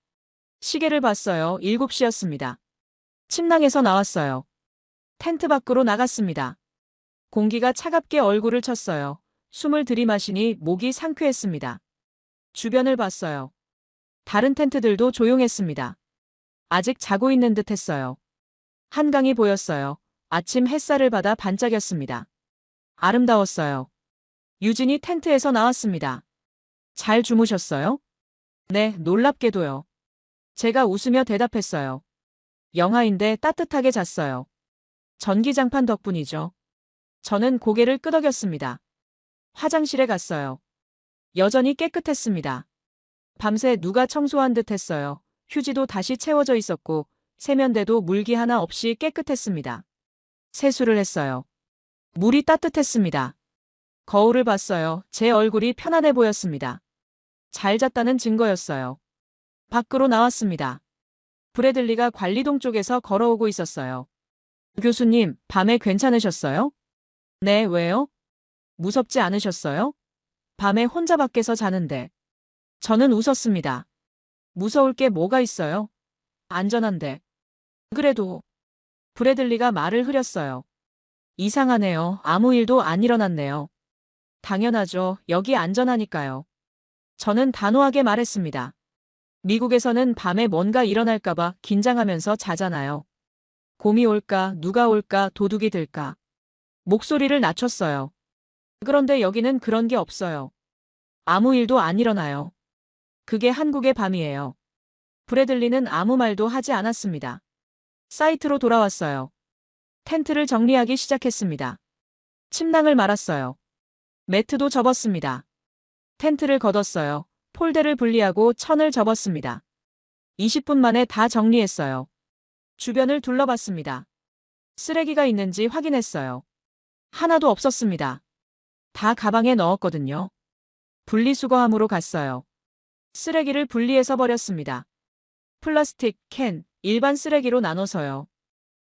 시계를 봤어요. 7시였습니다. 침낭에서 나왔어요. 텐트 밖으로 나갔습니다. 공기가 차갑게 얼굴을 쳤어요. 숨을 들이마시니 목이 상쾌했습니다. 주변을 봤어요. 다른 텐트들도 조용했습니다. 아직 자고 있는 듯 했어요. 한강이 보였어요. 아침 햇살을 받아 반짝였습니다. 아름다웠어요. 유진이 텐트에서 나왔습니다. 잘 주무셨어요? 네, 놀랍게도요. 제가 웃으며 대답했어요. 영하인데 따뜻하게 잤어요. 전기장판 덕분이죠. 저는 고개를 끄덕였습니다. 화장실에 갔어요. 여전히 깨끗했습니다. 밤새 누가 청소한 듯 했어요. 휴지도 다시 채워져 있었고 세면대도 물기 하나 없이 깨끗했습니다. 세수를 했어요. 물이 따뜻했습니다. 거울을 봤어요. 제 얼굴이 편안해 보였습니다. 잘 잤다는 증거였어요. 밖으로 나왔습니다. 브래들리가 관리동 쪽에서 걸어오고 있었어요. 교수님, 밤에 괜찮으셨어요? 네, 왜요? 무섭지 않으셨어요? 밤에 혼자 밖에서 자는데. 저는 웃었습니다. 무서울 게 뭐가 있어요? 안전한데. 그래도. 브래들리가 말을 흐렸어요. 이상하네요. 아무 일도 안 일어났네요. 당연하죠. 여기 안전하니까요. 저는 단호하게 말했습니다. 미국에서는 밤에 뭔가 일어날까봐 긴장하면서 자잖아요. 곰이 올까, 누가 올까, 도둑이 들까. 목소리를 낮췄어요. 그런데 여기는 그런 게 없어요. 아무 일도 안 일어나요. 그게 한국의 밤이에요. 브래들리는 아무 말도 하지 않았습니다. 사이트로 돌아왔어요. 텐트를 정리하기 시작했습니다. 침낭을 말았어요. 매트도 접었습니다. 텐트를 걷었어요. 폴대를 분리하고 천을 접었습니다. 20분 만에 다 정리했어요. 주변을 둘러봤습니다. 쓰레기가 있는지 확인했어요. 하나도 없었습니다. 다 가방에 넣었거든요. 분리수거함으로 갔어요. 쓰레기를 분리해서 버렸습니다. 플라스틱, 캔, 일반 쓰레기로 나눠서요.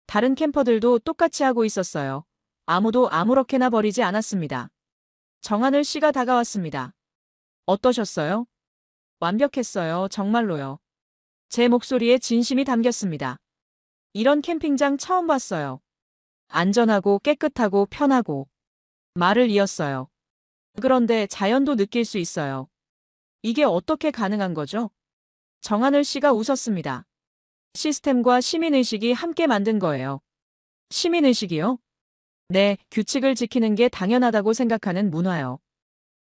다른 캠퍼들도 똑같이 하고 있었어요. 아무도 아무렇게나 버리지 않았습니다. 정하늘 씨가 다가왔습니다. 어떠셨어요? 완벽했어요. 정말로요. 제 목소리에 진심이 담겼습니다. 이런 캠핑장 처음 봤어요. 안전하고 깨끗하고 편하고. 말을 이었어요. 그런데 자연도 느낄 수 있어요. 이게 어떻게 가능한 거죠? 정하늘 씨가 웃었습니다. 시스템과 시민의식이 함께 만든 거예요. 시민의식이요? 네, 규칙을 지키는 게 당연하다고 생각하는 문화요.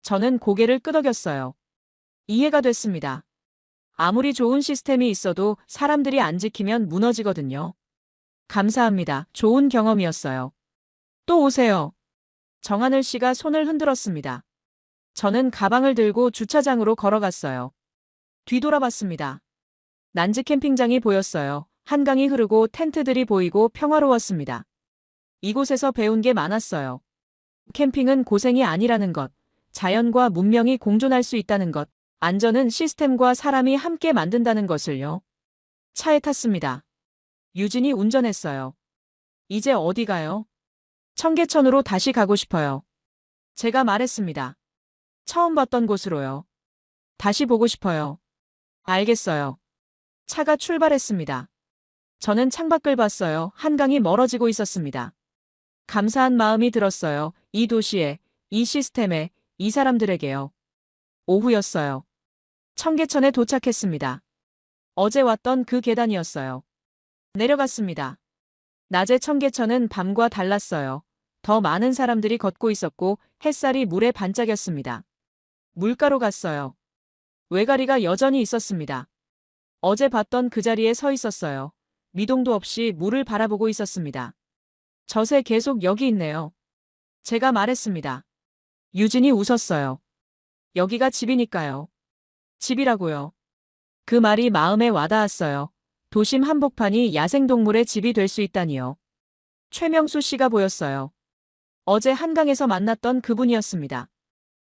저는 고개를 끄덕였어요. 이해가 됐습니다. 아무리 좋은 시스템이 있어도 사람들이 안 지키면 무너지거든요. 감사합니다. 좋은 경험이었어요. 또 오세요. 정하늘 씨가 손을 흔들었습니다. 저는 가방을 들고 주차장으로 걸어갔어요. 뒤돌아봤습니다. 난지 캠핑장이 보였어요. 한강이 흐르고 텐트들이 보이고 평화로웠습니다. 이곳에서 배운 게 많았어요. 캠핑은 고생이 아니라는 것, 자연과 문명이 공존할 수 있다는 것, 안전은 시스템과 사람이 함께 만든다는 것을요. 차에 탔습니다. 유진이 운전했어요. 이제 어디 가요? 청계천으로 다시 가고 싶어요. 제가 말했습니다. 처음 봤던 곳으로요. 다시 보고 싶어요. 알겠어요. 차가 출발했습니다. 저는 창밖을 봤어요. 한강이 멀어지고 있었습니다. 감사한 마음이 들었어요. 이 도시에, 이 시스템에, 이 사람들에게요. 오후였어요. 청계천에 도착했습니다. 어제 왔던 그 계단이었어요. 내려갔습니다. 낮의 청계천은 밤과 달랐어요. 더 많은 사람들이 걷고 있었고 햇살이 물에 반짝였습니다. 물가로 갔어요. 외가리가 여전히 있었습니다. 어제 봤던 그 자리에 서 있었어요. 미동도 없이 물을 바라보고 있었습니다. 젖에 계속 여기 있네요. 제가 말했습니다. 유진이 웃었어요. 여기가 집이니까요. 집이라고요. 그 말이 마음에 와닿았어요. 도심 한복판이 야생동물의 집이 될 수 있다니요. 최명수 씨가 보였어요. 어제 한강에서 만났던 그분이었습니다.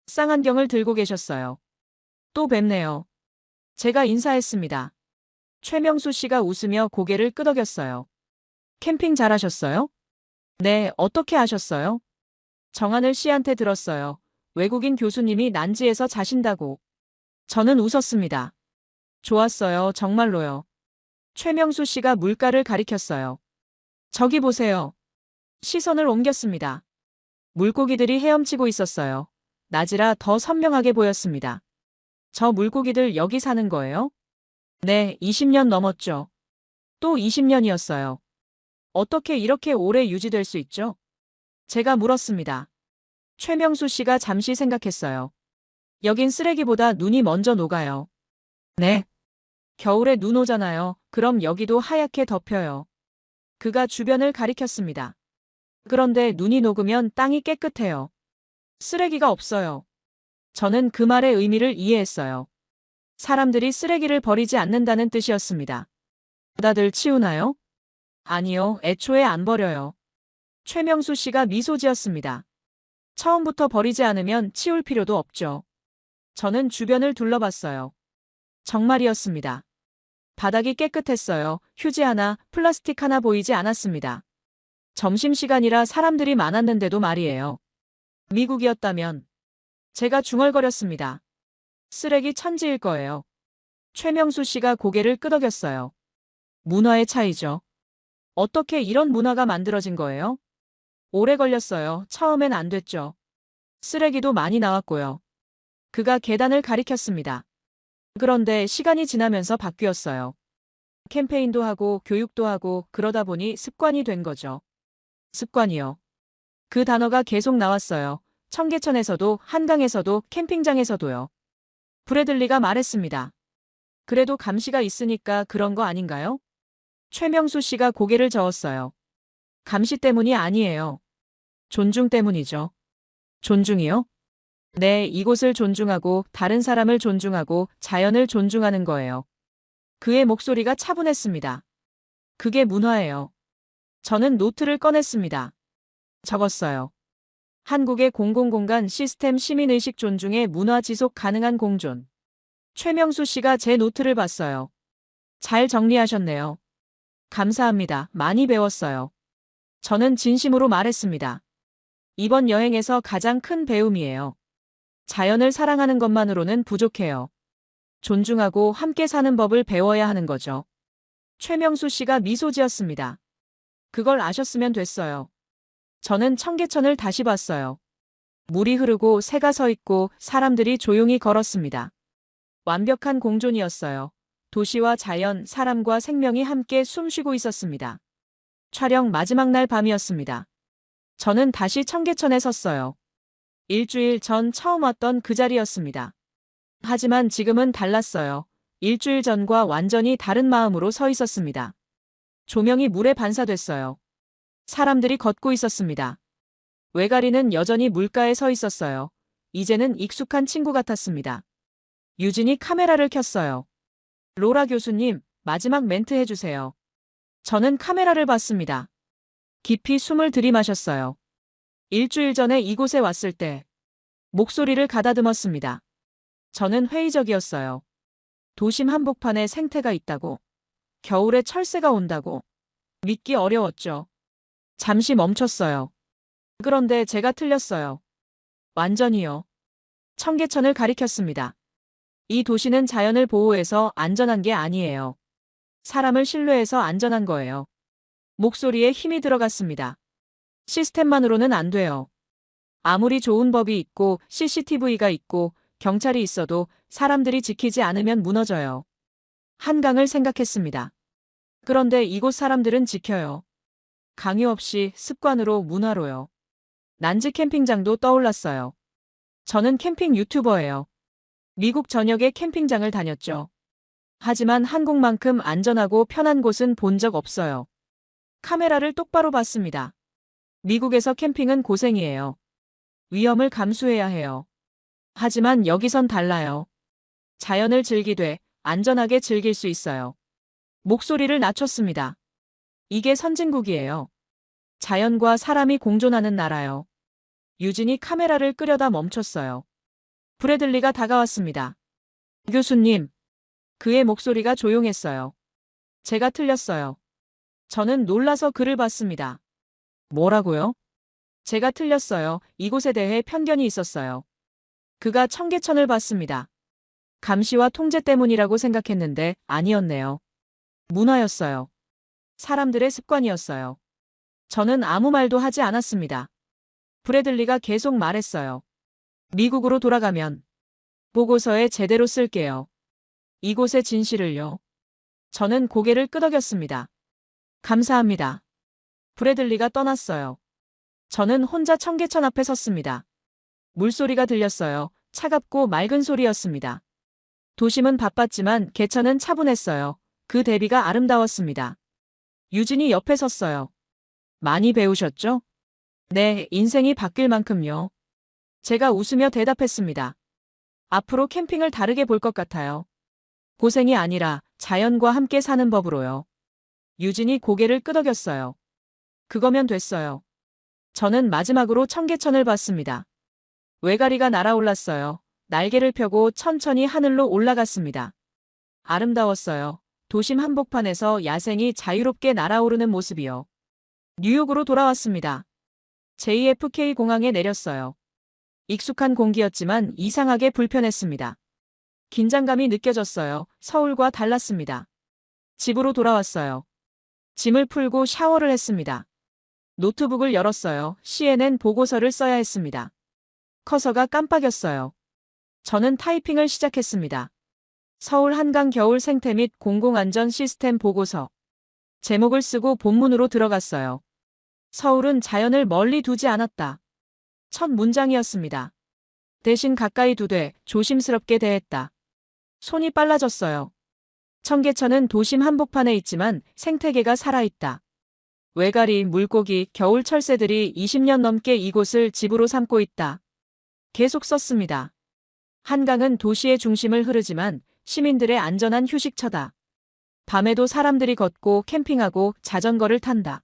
쌍안경을 들고 계셨어요. 또 뵙네요. 제가 인사했습니다. 최명수 씨가 웃으며 고개를 끄덕였어요. 캠핑 잘하셨어요? 네, 어떻게 하셨어요? 정하늘 씨한테 들었어요. 외국인 교수님이 난지에서 자신다고. 저는 웃었습니다. 좋았어요, 정말로요. 최명수 씨가 물가를 가리켰어요. 저기 보세요. 시선을 옮겼습니다. 물고기들이 헤엄치고 있었어요. 낮이라 더 선명하게 보였습니다. 저 물고기들 여기 사는 거예요? 네, 20년 넘었죠. 또 20년이었어요. 어떻게 이렇게 오래 유지될 수 있죠? 제가 물었습니다. 최명수 씨가 잠시 생각했어요. 여긴 쓰레기보다 눈이 먼저 녹아요. 네. 겨울에 눈 오잖아요. 그럼 여기도 하얗게 덮여요. 그가 주변을 가리켰습니다. 그런데 눈이 녹으면 땅이 깨끗해요. 쓰레기가 없어요. 저는 그 말의 의미를 이해했어요. 사람들이 쓰레기를 버리지 않는다는 뜻이었습니다. 다들 치우나요? 아니요, 애초에 안 버려요. 최명수 씨가 미소 지었습니다. 처음부터 버리지 않으면 치울 필요도 없죠. 저는 주변을 둘러봤어요. 정말이었습니다. 바닥이 깨끗했어요. 휴지 하나, 플라스틱 하나 보이지 않았습니다. 점심시간이라 사람들이 많았는데도 말이에요. 미국이었다면 제가 중얼거렸습니다. 쓰레기 천지일 거예요. 최명수 씨가 고개를 끄덕였어요. 문화의 차이죠. 어떻게 이런 문화가 만들어진 거예요? 오래 걸렸어요. 처음엔 안 됐죠. 쓰레기도 많이 나왔고요. 그가 계단을 가리켰습니다. 그런데 시간이 지나면서 바뀌었어요. 캠페인도 하고 교육도 하고 그러다 보니 습관이 된 거죠. 습관이요. 그 단어가 계속 나왔어요. 청계천에서도 한강에서도 캠핑장에서도요. 브래들리가 말했습니다. 그래도 감시가 있으니까 그런 거 아닌가요? 최명수 씨가 고개를 저었어요. 감시 때문이 아니에요. 존중 때문이죠. 존중이요? 네, 이곳을 존중하고 다른 사람을 존중하고 자연을 존중하는 거예요. 그의 목소리가 차분했습니다. 그게 문화예요. 저는 노트를 꺼냈습니다. 적었어요. 한국의 공공공간 시스템 시민의식 존중의 문화 지속 가능한 공존. 최명수 씨가 제 노트를 봤어요. 잘 정리하셨네요. 감사합니다. 많이 배웠어요. 저는 진심으로 말했습니다. 이번 여행에서 가장 큰 배움이에요. 자연을 사랑하는 것만으로는 부족해요. 존중하고 함께 사는 법을 배워야 하는 거죠. 최명수 씨가 미소 지었습니다. 그걸 아셨으면 됐어요. 저는 청계천을 다시 봤어요. 물이 흐르고 새가 서 있고 사람들이 조용히 걸었습니다. 완벽한 공존이었어요. 도시와 자연, 사람과 생명이 함께 숨쉬고 있었습니다. 촬영 마지막 날 밤이었습니다. 저는 다시 청계천에 섰어요. 일주일 전 처음 왔던 그 자리였습니다. 하지만 지금은 달랐어요. 일주일 전과 완전히 다른 마음으로 서 있었습니다. 조명이 물에 반사됐어요. 사람들이 걷고 있었습니다. 외가리는 여전히 물가에 서 있었어요. 이제는 익숙한 친구 같았습니다. 유진이 카메라를 켰어요. 로라 교수님, 마지막 멘트 해주세요. 저는 카메라를 봤습니다. 깊이 숨을 들이마셨어요. 일주일 전에 이곳에 왔을 때 목소리를 가다듬었습니다. 저는 회의적이었어요. 도심 한복판에 생태가 있다고, 겨울에 철새가 온다고 믿기 어려웠죠. 잠시 멈췄어요. 그런데 제가 틀렸어요. 완전히요. 청계천을 가리켰습니다. 이 도시는 자연을 보호해서 안전한 게 아니에요. 사람을 신뢰해서 안전한 거예요. 목소리에 힘이 들어갔습니다. 시스템만으로는 안 돼요. 아무리 좋은 법이 있고 CCTV가 있고 경찰이 있어도 사람들이 지키지 않으면 무너져요. 한강을 생각했습니다. 그런데 이곳 사람들은 지켜요. 강요 없이 습관으로 문화로요. 난지 캠핑장도 떠올랐어요. 저는 캠핑 유튜버예요. 미국 전역의 캠핑장을 다녔죠. 하지만 한국만큼 안전하고 편한 곳은 본 적 없어요. 카메라를 똑바로 봤습니다. 미국에서 캠핑은 고생이에요. 위험을 감수해야 해요. 하지만 여기선 달라요. 자연을 즐기되 안전하게 즐길 수 있어요. 목소리를 낮췄습니다. 이게 선진국이에요. 자연과 사람이 공존하는 나라요. 유진이 카메라를 끄려다 멈췄어요. 브래들리가 다가왔습니다. 교수님. 그의 목소리가 조용했어요. 제가 틀렸어요. 저는 놀라서 그를 봤습니다. 뭐라고요? 제가 틀렸어요. 이곳에 대해 편견이 있었어요. 그가 청계천을 봤습니다. 감시와 통제 때문이라고 생각했는데 아니었네요. 문화였어요. 사람들의 습관이었어요. 저는 아무 말도 하지 않았습니다. 브래들리가 계속 말했어요. 미국으로 돌아가면 보고서에 제대로 쓸게요. 이곳의 진실을요. 저는 고개를 끄덕였습니다. 감사합니다. 브래들리가 떠났어요. 저는 혼자 청계천 앞에 섰습니다. 물소리가 들렸어요. 차갑고 맑은 소리였습니다. 도심은 바빴지만 개천은 차분했어요. 그 대비가 아름다웠습니다. 유진이 옆에 섰어요. 많이 배우셨죠? 네, 인생이 바뀔 만큼요. 제가 웃으며 대답했습니다. 앞으로 캠핑을 다르게 볼 것 같아요. 고생이 아니라 자연과 함께 사는 법으로요. 유진이 고개를 끄덕였어요. 그거면 됐어요. 저는 마지막으로 청계천을 봤습니다. 외가리가 날아올랐어요. 날개를 펴고 천천히 하늘로 올라갔습니다. 아름다웠어요. 도심 한복판에서 야생이 자유롭게 날아오르는 모습이요. 뉴욕으로 돌아왔습니다. JFK 공항에 내렸어요. 익숙한 공기였지만 이상하게 불편했습니다. 긴장감이 느껴졌어요. 서울과 달랐습니다. 집으로 돌아왔어요. 짐을 풀고 샤워를 했습니다. 노트북을 열었어요. CNN 보고서를 써야 했습니다. 커서가 깜빡였어요. 저는 타이핑을 시작했습니다. 서울 한강 겨울 생태 및 공공안전 시스템 보고서. 제목을 쓰고 본문으로 들어갔어요. 서울은 자연을 멀리 두지 않았다. 첫 문장이었습니다. 대신 가까이 두되 조심스럽게 대했다. 손이 빨라졌어요. 청계천은 도심 한복판에 있지만 생태계가 살아있다. 외가리, 물고기, 겨울 철새들이 20년 넘게 이곳을 집으로 삼고 있다. 계속 썼습니다. 한강은 도시의 중심을 흐르지만 시민들의 안전한 휴식처다. 밤에도 사람들이 걷고 캠핑하고 자전거를 탄다.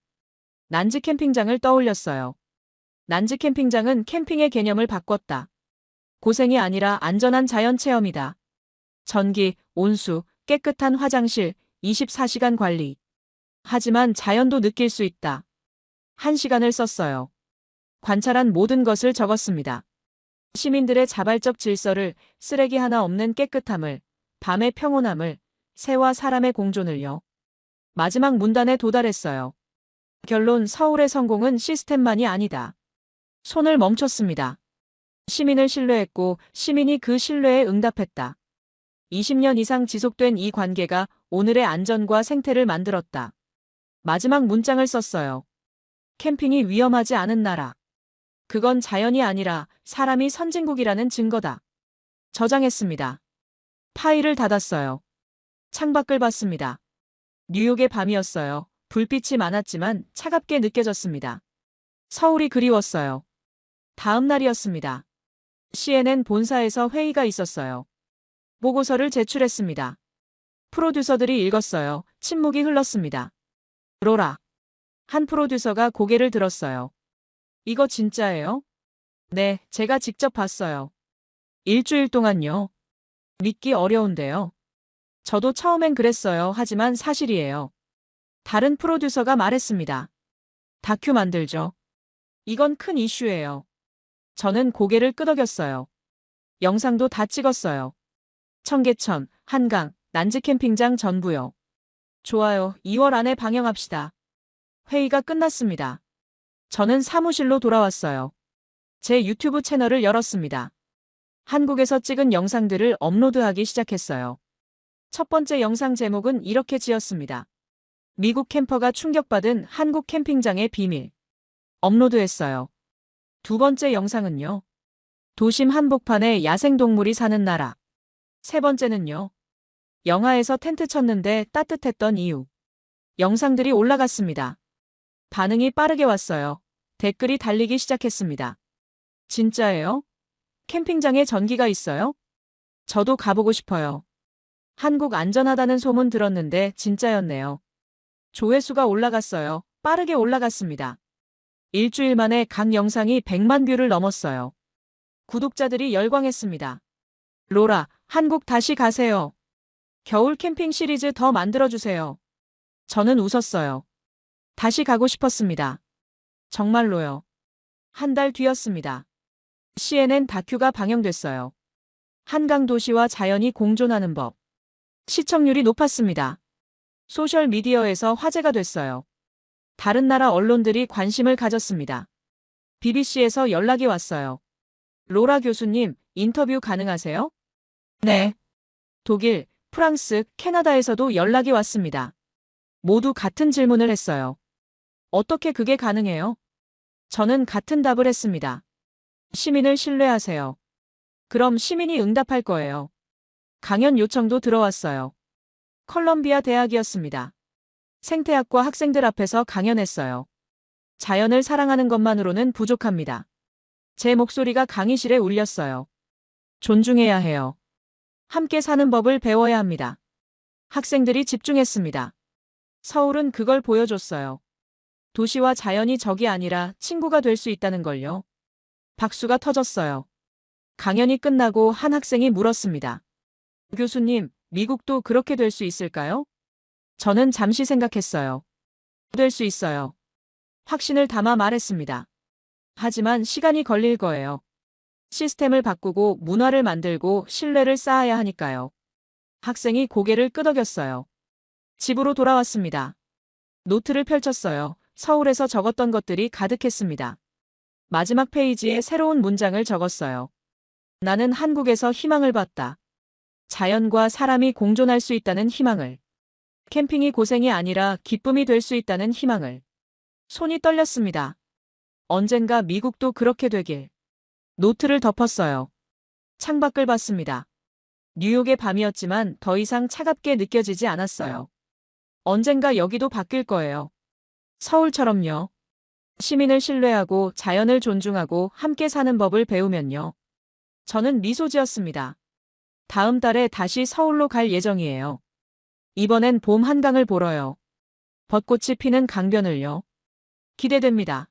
난지 캠핑장을 떠올렸어요. 난지 캠핑장은 캠핑의 개념을 바꿨다. 고생이 아니라 안전한 자연 체험이다. 전기, 온수, 깨끗한 화장실, 24시간 관리. 하지만 자연도 느낄 수 있다. 1시간을 썼어요. 관찰한 모든 것을 적었습니다. 시민들의 자발적 질서를, 쓰레기 하나 없는 깨끗함을, 밤의 평온함을, 새와 사람의 공존을요. 마지막 문단에 도달했어요. 결론, 서울의 성공은 시스템만이 아니다. 손을 멈췄습니다. 시민을 신뢰했고 시민이 그 신뢰에 응답했다. 20년 이상 지속된 이 관계가 오늘의 안전과 생태를 만들었다. 마지막 문장을 썼어요. 캠핑이 위험하지 않은 나라. 그건 자연이 아니라 사람이 선진국이라는 증거다. 저장했습니다. 파일을 닫았어요. 창밖을 봤습니다. 뉴욕의 밤이었어요. 불빛이 많았지만 차갑게 느껴졌습니다. 서울이 그리웠어요. 다음 날이었습니다. CNN 본사에서 회의가 있었어요. 보고서를 제출했습니다. 프로듀서들이 읽었어요. 침묵이 흘렀습니다. 로라. 한 프로듀서가 고개를 들었어요. 이거 진짜예요? 네, 제가 직접 봤어요. 일주일 동안요. 믿기 어려운데요. 저도 처음엔 그랬어요. 하지만 사실이에요. 다른 프로듀서가 말했습니다. 다큐 만들죠. 이건 큰 이슈예요. 저는 고개를 끄덕였어요. 영상도 다 찍었어요. 청계천, 한강, 난지 캠핑장 전부요. 좋아요. 2월 안에 방영합시다. 회의가 끝났습니다. 저는 사무실로 돌아왔어요. 제 유튜브 채널을 열었습니다. 한국에서 찍은 영상들을 업로드하기 시작했어요. 첫 번째 영상 제목은 이렇게 지었습니다. 미국 캠퍼가 충격받은 한국 캠핑장의 비밀. 업로드했어요. 두 번째 영상은요. 도심 한복판에 야생동물이 사는 나라. 세 번째는요. 영하에서 텐트 쳤는데 따뜻했던 이유. 영상들이 올라갔습니다. 반응이 빠르게 왔어요. 댓글이 달리기 시작했습니다. 진짜예요? 캠핑장에 전기가 있어요? 저도 가보고 싶어요. 한국 안전하다는 소문 들었는데 진짜였네요. 조회수가 올라갔어요. 빠르게 올라갔습니다. 일주일 만에 각 영상이 100만 뷰를 넘었어요. 구독자들이 열광했습니다. 로라, 한국 다시 가세요. 겨울 캠핑 시리즈 더 만들어주세요. 저는 웃었어요. 다시 가고 싶었습니다. 정말로요. 한 달 뒤였습니다. CNN 다큐가 방영됐어요. 한강 도시와 자연이 공존하는 법. 시청률이 높았습니다. 소셜미디어에서 화제가 됐어요. 다른 나라 언론들이 관심을 가졌습니다. BBC에서 연락이 왔어요. 로라 교수님, 인터뷰 가능하세요? 네. 독일, 프랑스, 캐나다에서도 연락이 왔습니다. 모두 같은 질문을 했어요. 어떻게 그게 가능해요? 저는 같은 답을 했습니다. 시민을 신뢰하세요. 그럼 시민이 응답할 거예요. 강연 요청도 들어왔어요. 컬럼비아 대학이었습니다. 생태학과 학생들 앞에서 강연했어요. 자연을 사랑하는 것만으로는 부족합니다. 제 목소리가 강의실에 울렸어요. 존중해야 해요. 함께 사는 법을 배워야 합니다. 학생들이 집중했습니다. 서울은 그걸 보여줬어요. 도시와 자연이 적이 아니라 친구가 될 수 있다는 걸요. 박수가 터졌어요. 강연이 끝나고 한 학생이 물었습니다. 교수님, 미국도 그렇게 될 수 있을까요? 저는 잠시 생각했어요. 될 수 있어요. 확신을 담아 말했습니다. 하지만 시간이 걸릴 거예요. 시스템을 바꾸고 문화를 만들고 신뢰를 쌓아야 하니까요. 학생이 고개를 끄덕였어요. 집으로 돌아왔습니다. 노트를 펼쳤어요. 서울에서 적었던 것들이 가득했습니다. 마지막 페이지에 새로운 문장을 적었어요. 나는 한국에서 희망을 봤다. 자연과 사람이 공존할 수 있다는 희망을. 캠핑이 고생이 아니라 기쁨이 될 수 있다는 희망을. 손이 떨렸습니다. 언젠가 미국도 그렇게 되길. 노트를 덮었어요. 창밖을 봤습니다. 뉴욕의 밤이었지만 더 이상 차갑게 느껴지지 않았어요. 언젠가 여기도 바뀔 거예요. 서울처럼요. 시민을 신뢰하고 자연을 존중하고 함께 사는 법을 배우면요. 저는 미소 지었습니다. 다음 달에 다시 서울로 갈 예정이에요. 이번엔 봄 한강을 보러요. 벚꽃이 피는 강변을요. 기대됩니다.